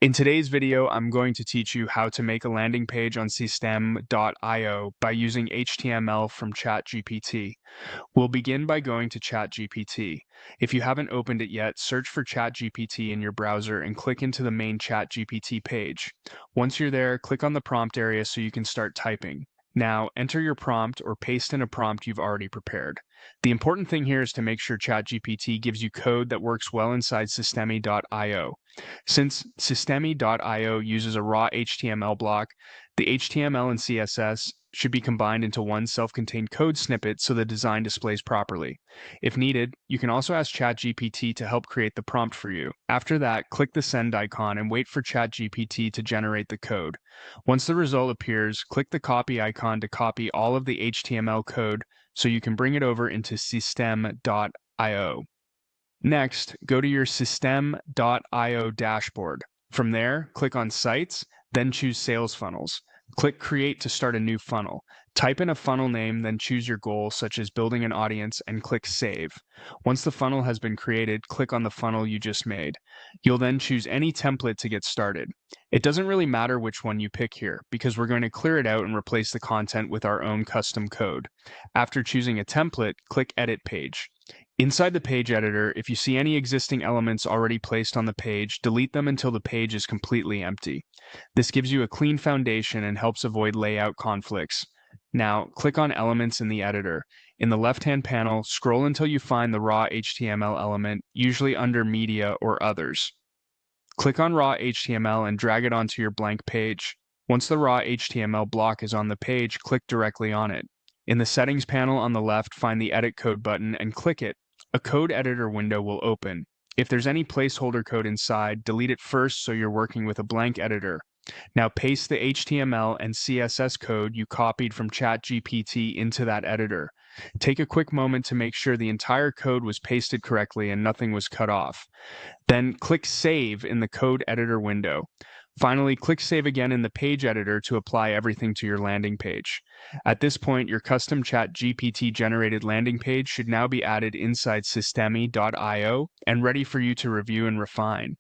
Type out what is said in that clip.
In today's video, I'm going to teach you how to make a landing page on Systeme.io by using HTML from ChatGPT. We'll begin by going to ChatGPT. If you haven't opened it yet, search for ChatGPT in your browser and click into the main ChatGPT page. Once you're there, click on the prompt area so you can start typing. Now, enter your prompt or paste in a prompt you've already prepared. The important thing here is to make sure ChatGPT gives you code that works well inside Systeme.io. Since Systeme.io uses a raw HTML block, the HTML and CSS should be combined into one self-contained code snippet so the design displays properly. If needed, you can also ask ChatGPT to help create the prompt for you. After that, click the send icon and wait for ChatGPT to generate the code. Once the result appears, click the copy icon to copy all of the HTML code so you can bring it over into Systeme.io. Next, go to your Systeme.io dashboard. From there, click on Sites, then choose Sales Funnels. Click Create to start a new funnel. Type in a funnel name, then choose your goal, such as building an audience, and click Save. Once the funnel has been created, click on the funnel you just made. You'll then choose any template to get started. It doesn't really matter which one you pick here, because we're going to clear it out and replace the content with our own custom code. After choosing a template, click Edit Page. Inside the page editor, if you see any existing elements already placed on the page, delete them until the page is completely empty. This gives you a clean foundation and helps avoid layout conflicts. Now, click on Elements in the editor. In the left-hand panel, scroll until you find the raw HTML element, usually under Media or Others. Click on raw HTML and drag it onto your blank page. Once the raw HTML block is on the page, click directly on it. In the Settings panel on the left, find the Edit Code button and click it. A code editor window will open. If there's any placeholder code inside, delete it first so you're working with a blank editor. Now paste the HTML and CSS code you copied from ChatGPT into that editor. Take a quick moment to make sure the entire code was pasted correctly and nothing was cut off. Then click Save in the code editor window. Finally, click Save again in the page editor to apply everything to your landing page. At this point, your custom ChatGPT generated landing page should now be added inside Systeme.io and ready for you to review and refine.